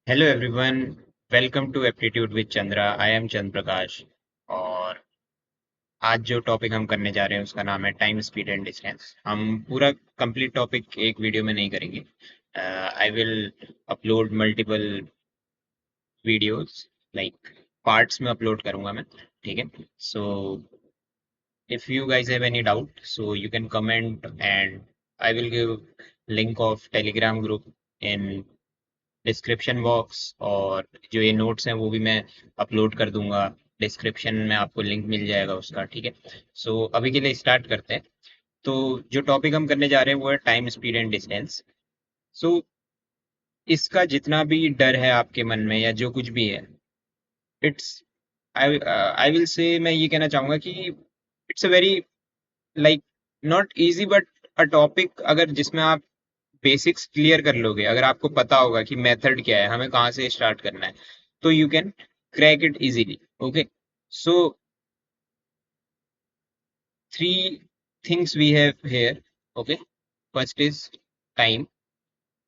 Hello everyone. Welcome to aptitude with Chandra. I am Chandra Prakash. और आज जो टॉपिक हम करने जा रहे हैं उसका नाम है टाइम, स्पीड एंड डिस्टेंस। हम पूरा कंप्लीट टॉपिक एक वीडियो में नहीं करेंगे। I will upload multiple videos, like parts में अपलोड करूंगा मैं। ठीक है। सो if you guys have any doubt, so you can comment, and I will give link of Telegram group in description box. और जो ये नोट्स हैं वो भी मैं अपलोड कर दूंगा। डिस्क्रिप्शन में आपको लिंक मिल जाएगा उसका। ठीक है। सो अभी के लिए स्टार्ट करते हैं। तो जो टॉपिक हम करने जा रहे हैं वो है टाइम, स्पीड एंड डिस्टेंस। सो इसका जितना भी डर है आपके मन में या जो कुछ भी है, इट्स आई विल से, मैं ये कहना चाहूंगा कि it's a very, like, not easy but a topic, अगर जिसमें आप बेसिक्स क्लियर कर लोगे, अगर आपको पता होगा कि मेथड क्या है, हमें कहाँ से स्टार्ट करना है, तो you can crack it easily. Okay. So three things we have here. Okay. First is time,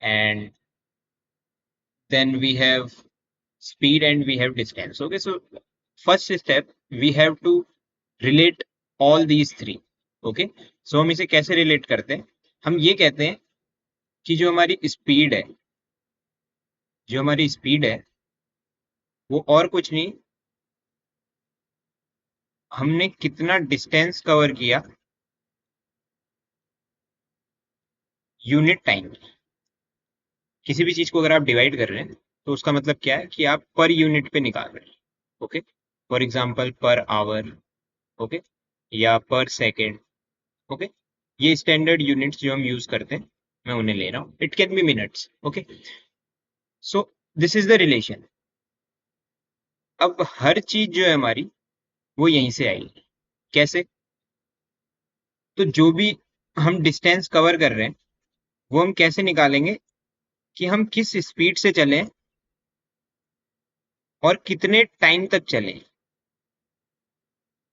and then we have speed, and we have distance. Okay, so first step, we have to relate all these three. Okay, so हम इसे कैसे relate करते हैं? हम ये कहते हैं कि जो हमारी स्पीड है वो और कुछ नहीं, हमने कितना डिस्टेंस कवर किया यूनिट टाइम। किसी भी चीज को अगर आप डिवाइड कर रहे हैं तो उसका मतलब क्या है कि आप पर यूनिट पे निकाल रहे हैं। Okay. For example per hour. Okay. या पर सेकेंड। ओके। ये स्टैंडर्ड यूनिट्स जो हम यूज करते हैं, मैं उन्हें ले रहा हूँ। It can be minutes. Okay. So this is the relation. अब हर चीज जो है हमारी, वो यहीं से आएगी। कैसे? तो जो भी हम डिस्टेंस कवर कर रहे हैं वो हम कैसे निकालेंगे कि हम किस स्पीड से चलें और कितने टाइम तक चलें।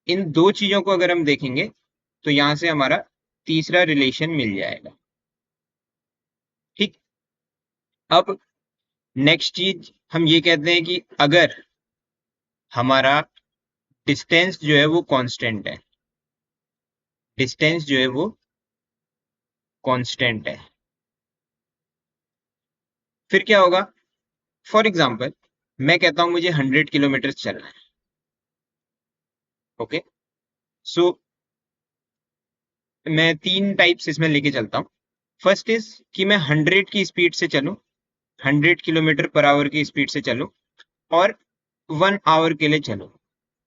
इन दो चीजों को अगर हम देखेंगे तो यहां से हमारा तीसरा रिलेशन मिल जाएगा। ठीक। अब नेक्स्ट चीज हम ये कहते हैं कि अगर हमारा डिस्टेंस जो है वो कांस्टेंट है, डिस्टेंस जो है वो कांस्टेंट है, फिर क्या होगा? फॉर एग्जाम्पल, मैं कहता हूं मुझे 100 किलोमीटर चलना है। ओके। सो मैं तीन टाइप्स इसमें लेके चलता हूँ। फर्स्ट इज कि मैं 100 की स्पीड से चलूं, 100 किलोमीटर पर आवर की स्पीड से चलूं, और 1 आवर के लिए चलूं।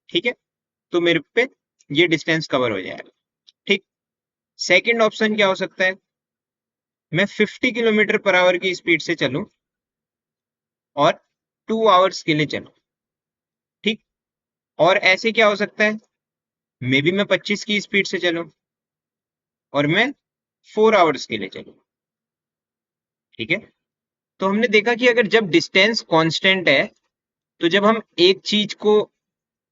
ठीक है। तो मेरे पे ये डिस्टेंस कवर हो जाएगा। ठीक। सेकंड ऑप्शन क्या हो सकता है? मैं 50 किलोमीटर पर आवर की स्पीड से चलूं और 2 आवर्स के लिए चलूं। ठीक। और ऐसे क्या हो सकता है? मे बी मैं 25 की स्पीड से चलूं और मैं 4 आवर्स के लिए चलूं। ठीक है। तो हमने देखा कि अगर जब डिस्टेंस कांस्टेंट है, तो जब हम एक चीज को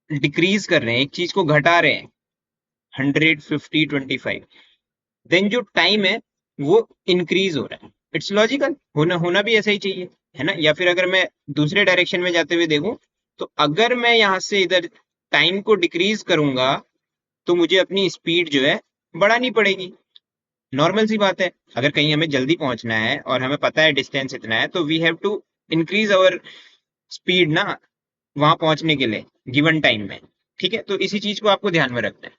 डिक्रीज कर रहे हैं, एक चीज को घटा रहे हैं, 100, 50, 25, देन जो टाइम है वो इंक्रीज हो रहा है। इट्स लॉजिकल, होना होना भी ऐसा ही चाहिए, है ना? या फिर अगर मैं दूसरे डायरेक्शन में जाते हुए देखूं, तो अगर मैं यहां से इधर टाइम को डिक्रीज करूंगा तो मुझे अपनी स्पीड जो है बढ़ानी पड़ेगी। नॉर्मल सी बात है। अगर कहीं हमें जल्दी पहुंचना है और हमें पता है डिस्टेंस इतना है, तो we have to increase our speed ना, वहां पहुंचने के लिए गिवन टाइम में। ठीक है। तो इसी चीज को आपको ध्यान में रखना है।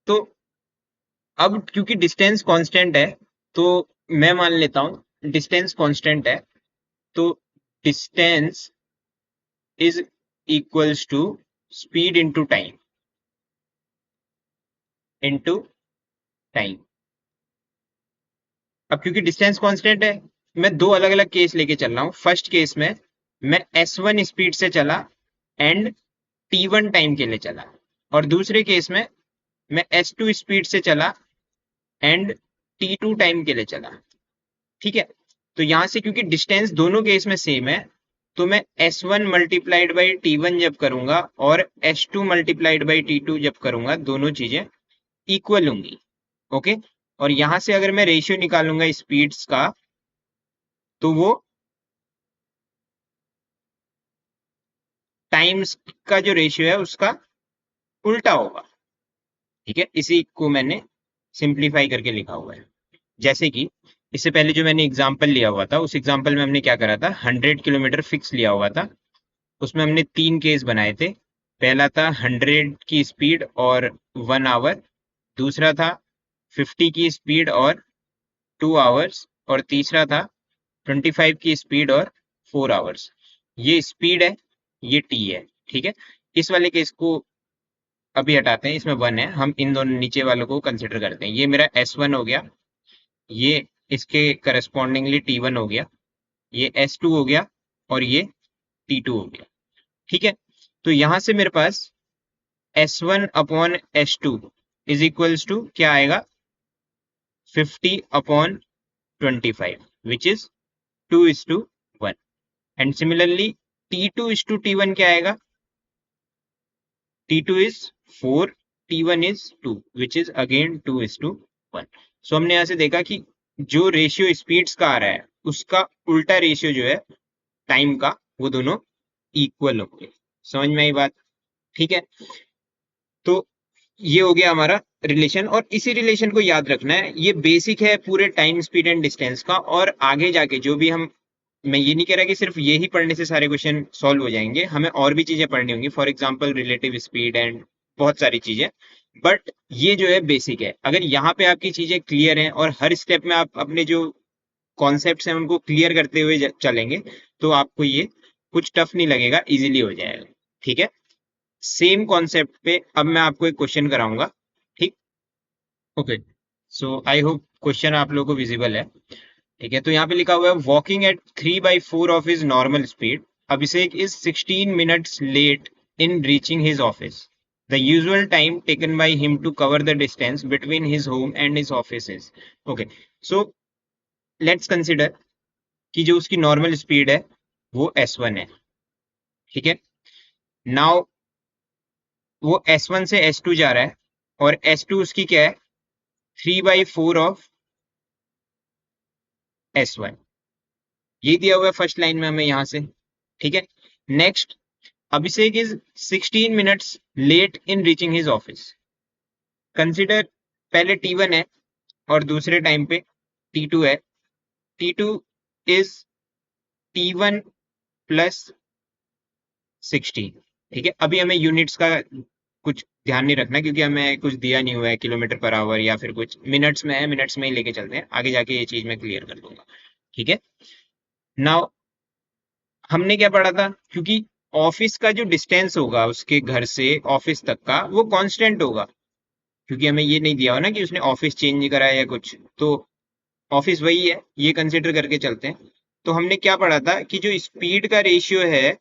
तो अब क्योंकि डिस्टेंस कांस्टेंट है, तो मैं मान लेता हूं डिस्टेंस कांस्टेंट है, तो distance is equals to speed into time, into time. अब क्योंकि डिस्टेंस कांस्टेंट है, मैं दो अलग अलग केस लेके चल रहा हूं। फर्स्ट केस में मैं S1 स्पीड से चला एंड T1 टाइम के लिए चला, और दूसरे केस में मैं S2 स्पीड से चला एंड T2 टाइम के लिए चला। ठीक है। तो यहां से क्योंकि डिस्टेंस दोनों केस में सेम है, तो मैं S1 मल्टीप्लाइड बाई T1 जब करूंगा और S2 मल्टीप्लाइड बाई T2 जब करूंगा, दोनों चीजें इक्वल होंगी। ओके। और यहां से अगर मैं रेशियो निकालूंगा स्पीड्स का, तो वो टाइम्स का जो रेशियो है उसका उल्टा होगा। ठीक है, इसी को मैंने सिंप्लीफाई करके लिखा हुआ है। जैसे कि इससे पहले जो मैंने एग्जाम्पल लिया हुआ था, उस एग्जाम्पल में हमने क्या करा था, 100 किलोमीटर फिक्स लिया हुआ था। उसमें हमने 3 केस बनाए थे। पहला था 100 की स्पीड और 1 आवर, दूसरा था 50 की स्पीड और 2 आवर्स, और तीसरा था 25 की स्पीड और 4 आवर्स। ये स्पीड है, ये टी है। ठीक है, इस वाले केस को अभी हटाते हैं, इसमें 1 है, हम इन दोनों नीचे वालों को कंसिडर करते हैं। ये मेरा S1 हो गया, ये इसके करस्पॉन्डिंगली T1 हो गया, ये S2 हो गया, और ये T2 हो गया। ठीक है, तो यहां से मेरे पास S1 upon S2 is equals to क्या आएगा, 50 upon 25, which is 2:1। And similarly T2 is to T1 क्या आएगा, T2 is 4, T1 is 2, which is again 2:1। सो हमने यहां से देखा कि जो रेशियो स्पीड्स का आ रहा है उसका उल्टा रेशियो जो है टाइम का, वो दोनों इक्वल होंगे। समझ में आई बात? ठीक है, तो ये हो गया हमारा रिलेशन, और इसी रिलेशन को याद रखना है। ये बेसिक है पूरे टाइम स्पीड एंड डिस्टेंस का, और आगे जाके जो भी हम, मैं ये नहीं कह रहा कि सिर्फ ये ही पढ़ने से सारे क्वेश्चन सॉल्व हो जाएंगे, हमें और भी चीजें पढ़नी होंगी, for example relative speed and बहुत सारी चीजें। बट ये जो है बेसिक है। अगर यहाँ पे आपकी चीजें क्लियर हैं और हर स्टेप में आप अपने जो कॉन्सेप्ट्स हैं उनको क्लियर करते हुए चलेंगे, तो आपको ये कुछ टफ नहीं लगेगा, इजीली हो जाएगा। ठीक है, सेम कॉन्सेप्ट पे अब मैं आपको एक क्वेश्चन कराऊंगा। ठीक, okay. So I hope question आप लोगों को विजिबल है। ठीक है, तो यहाँ पे लिखा हुआ है, walking at 3/4 of his normal speed, Abhishek is 16 minutes late in reaching his office. The usual time taken by him to cover the distance between his home and his office is. Okay, so let's consider कि जो उसकी normal speed है वो S1 है। ठीक है, now वो S1 से S2 जा रहा है, और S2 उसकी क्या है, 3/4 ऑफ S1। ये दिया हुआ है फर्स्ट लाइन में हमें यहाँ से। ठीक है, next, Abhishek is 16 minutes late in reaching his office. Consider पहले T1 है और दूसरे टाइम पे T2 है। T2 is T1 plus 16। ठीक है, अभी हमें यूनिट्स का कुछ ध्यान नहीं रखना क्योंकि हमें कुछ दिया नहीं हुआ है किलोमीटर पर आवर या फिर कुछ, मिनट्स में है, मिनट्स में ही लेके चलते हैं, आगे जाके ये चीज मैं क्लियर कर दूंगा। ठीक है, नाउ हमने क्या पढ़ा था, क्योंकि ऑफिस का जो डिस्टेंस होगा उसके घर से ऑफिस तक का वो कांस्टेंट होगा, क्योंकि हमें ये नहीं दिया हो ना कि उसने ऑफिस चेंज नहीं करा है या कुछ, तो ऑफिस वही है, ये कंसिडर करके चलते हैं। तो हमने क्या पढ़ा था कि जो स्पीड का रेशियो है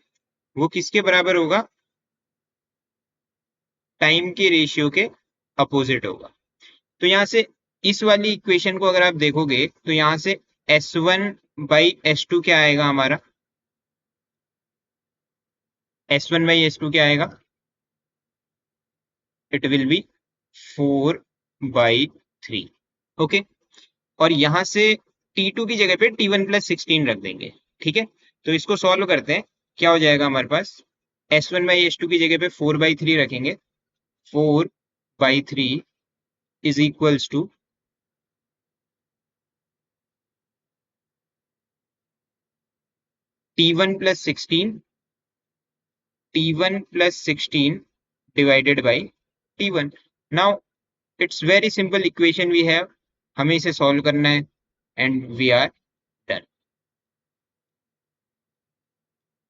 वो किसके बराबर होगा, टाइम के रेशियो के अपोजिट होगा। तो यहाँ से इस वाली इक्वेशन को अगर आप देखोगे तो यहाँ से S1/S2 क्या आएगा हमारा, S1/S2 क्या आएगा, इट विल बी 4/3। ओके, और यहां से T2 की जगह पे T1 प्लस 16 रख देंगे। ठीक है, तो इसको सॉल्व करते हैं, क्या हो जाएगा हमारे पास, S1/S2 की जगह पे 4/3 रखेंगे, 4/3 is equals to T1 plus 16, T1 plus 16 divided by T1। Now it's very simple equation we have, हमें इसे सॉल्व करना है and we are done.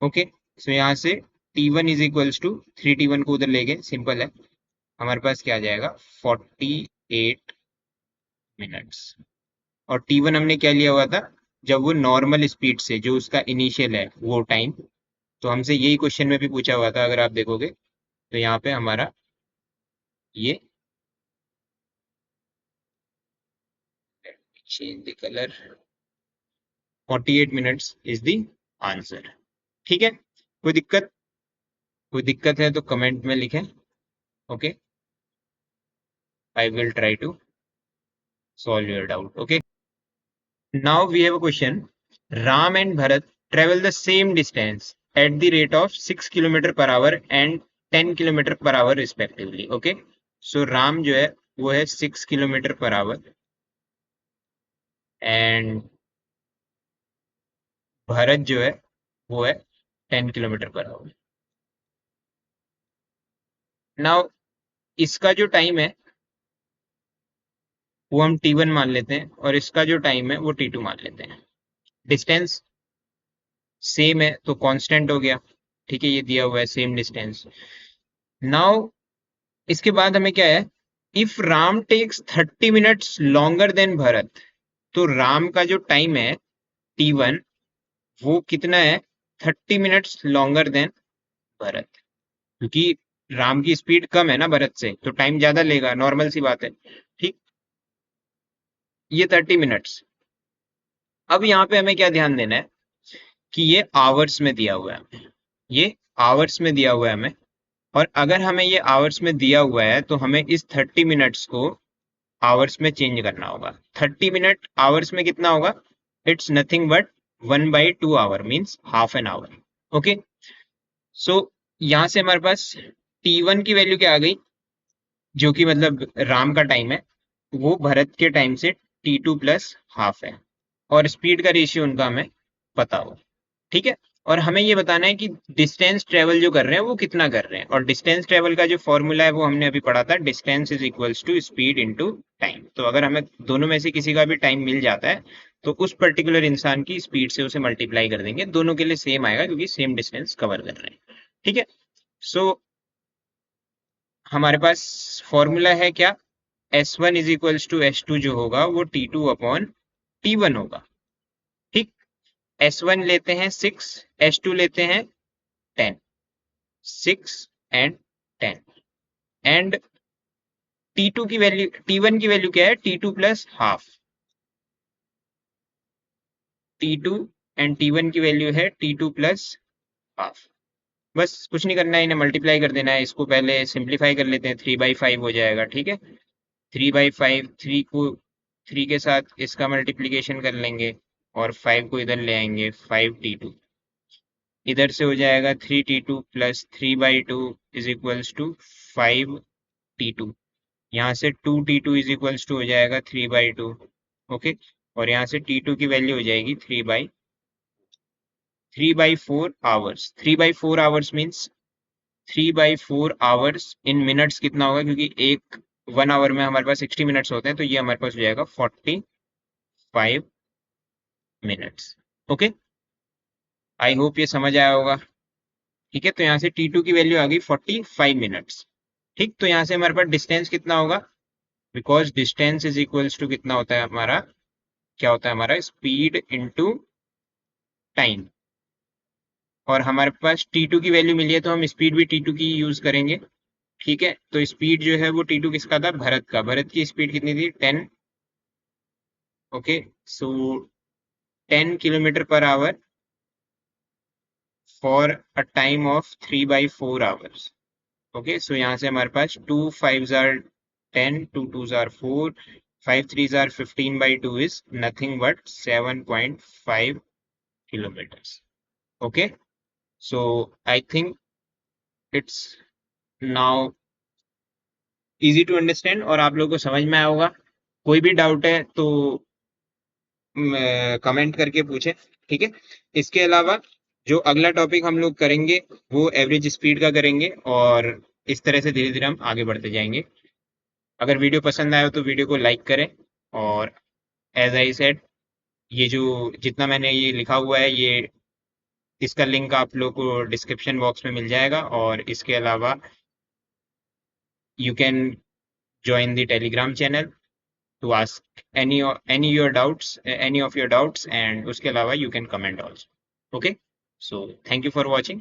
Okay, so यहाँ से T1 is equals to 3T1 को उधर ले गए, सिंपल है, हमारे पास क्या आ जाएगा, 48 मिनट्स। और T1 हमने क्या लिया हुआ था, जब वो नॉर्मल स्पीड से जो उसका इनिशियल है वो टाइम, तो हमसे यही क्वेश्चन में भी पूछा हुआ था, अगर आप देखोगे तो यहाँ पे हमारा ये, change the colour, 48 minutes is the answer. ठीक है, कोई दिक्कत है तो कमेंट में लिखें। Okay, I will try to solve your doubt. Okay, now we have a question, Ram and Bharat travel the same distance at the rate of 6 kilometre per hour and 10 kilometre per hour respectively. Okay, so Ram जो है वो है 6 kilometre per hour and Bharat जो है वो है 10 kilometre per our. Now इसका जो टाइम है वो हम T1 मान लेते हैं और इसका जो टाइम है वो T2 मान लेते हैं. डिस्टेंस सेम है तो कांस्टेंट हो गया. ठीक है, ये दिया हुआ है सेम डिस्टेंस. नाउ इसके बाद हमें क्या है, if Ram takes 30 minutes longer than Bharat, तो राम का जो टाइम है T1 वो कितना है, 30 मिनट्स लॉन्गर देन भरत. क्योंकि राम की स्पीड कम है ना भरत से, तो टाइम ज्यादा लेगा, नॉर्मल सी बात है. ठीक, ये 30 मिनट्स. अब यहाँ पे हमें क्या ध्यान देना है कि ये आवर्स में दिया हुआ है हमें, ये आवर्स में दिया हुआ है हमें. और अगर हमें ये आवर्स में दिया हुआ है तो हमें इस 30 मिनट्स को आवर्स में चेंज करना होगा. 30 मिनट आवर्स में कितना होगा, it's nothing but 1/2 hour means half an hour. Okay, so यहाँ से हमारे पास T1 की वैल्यू क्या आ गई, जो कि मतलब राम का टाइम है, वो भरत के टाइम से T2 प्लस हाफ है. और स्पीड का रेशियो उनका हमें पता हो. ठीक है, और हमें ये बताना है कि डिस्टेंस ट्रेवल जो कर रहे हैं वो कितना कर रहे हैं. और डिस्टेंस ट्रेवल का जो फॉर्मूला है वो हमने अभी पढ़ा था, distance is equals to speed into time. तो अगर हमें दोनों में से किसी का भी टाइम मिल जाता है तो उस पर्टिकुलर इंसान की स्पीड से उसे मल्टीप्लाई कर देंगे, दोनों के लिए सेम आएगा क्योंकि सेम डिस्टेंस कवर कर रहे हैं. ठीक है, सो हमारे पास फॉर्मूला है क्या, S1 is equals to S2 जो होगा वो T2 अपॉन T1 होगा. ठीक, S1 लेते हैं 6, S2 लेते हैं 10, 6 एंड 10. एंड T2 की वैल्यू, T1 की वैल्यू क्या है, T2 plus half. T2 and T1 की वैल्यू है T2 प्लस हाफ. बस कुछ नहीं करना है, इन्हें मल्टीप्लाई कर देना है. इसको पहले सिंप्लीफाई कर लेते हैं, 3/5 हो जाएगा. ठीक है, 3/5, 3 को 3 के साथ इसका मल्टीप्लीकेशन कर लेंगे और 5 को इधर ले आएंगे, 5T2. इधर से हो जाएगा 3T2 plus 3/2 is equals to 5T2. यहाँ से 2T2 इज इक्वल्स टू हो जाएगा 3/2. ओके, और यहाँ से T2 की वैल्यू हो जाएगी 3/4 hours. 3/4 hours means 3/4 hours in minutes कितना होगा, क्योंकि एक 1 आवर में हमारे पास 60 मिनट्स होते हैं, तो ये हमारे पास हो जाएगा 45 मिनट्स. ओके, आई होप ये समझ आया होगा. ठीक है, तो यहाँ से T2 की वैल्यू आ गई 45 मिनट्स. ठीक, तो यहाँ से हमारे पास डिस्टेंस कितना होगा, because distance is equals to कितना होता है हमारा, क्या होता है हमारा, स्पीड इनटू टाइम. और हमारे पास T2 की वैल्यू मिली है तो हम स्पीड भी T2 की यूज करेंगे. ठीक है, तो स्पीड जो है वो T2 किसका था, भरत का. भरत की स्पीड कितनी थी, 10. Okay, so 10 kilometre per hour for a time of 3/4 hours. Okay, so यहाँ से हमारे पास 2 5s are 10, 2 2s are 4, 5 3s are 15/2 is nothing but 7.5 kilometers. Okay, so I think it's now easy to understand और आप लोगों को समझ में आया होगा. कोई भी डाउट है तो कमेंट करके पूछें. ठीक है, इसके अलावा जो अगला टॉपिक हम लोग करेंगे वो एवरेज स्पीड का करेंगे और इस तरह से धीरे धीरे हम आगे बढ़ते जाएंगे. अगर वीडियो पसंद आया हो तो वीडियो को लाइक करें. और एज आई सेड, ये जो जितना मैंने ये लिखा हुआ है, ये इसका लिंक आप लोग को डिस्क्रिप्शन बॉक्स में मिल जाएगा. और इसके अलावा you can join the telegram channel to ask any your doubts, any of your doubts, and उसके अलावा you can comment also. Okay, so thank you for watching.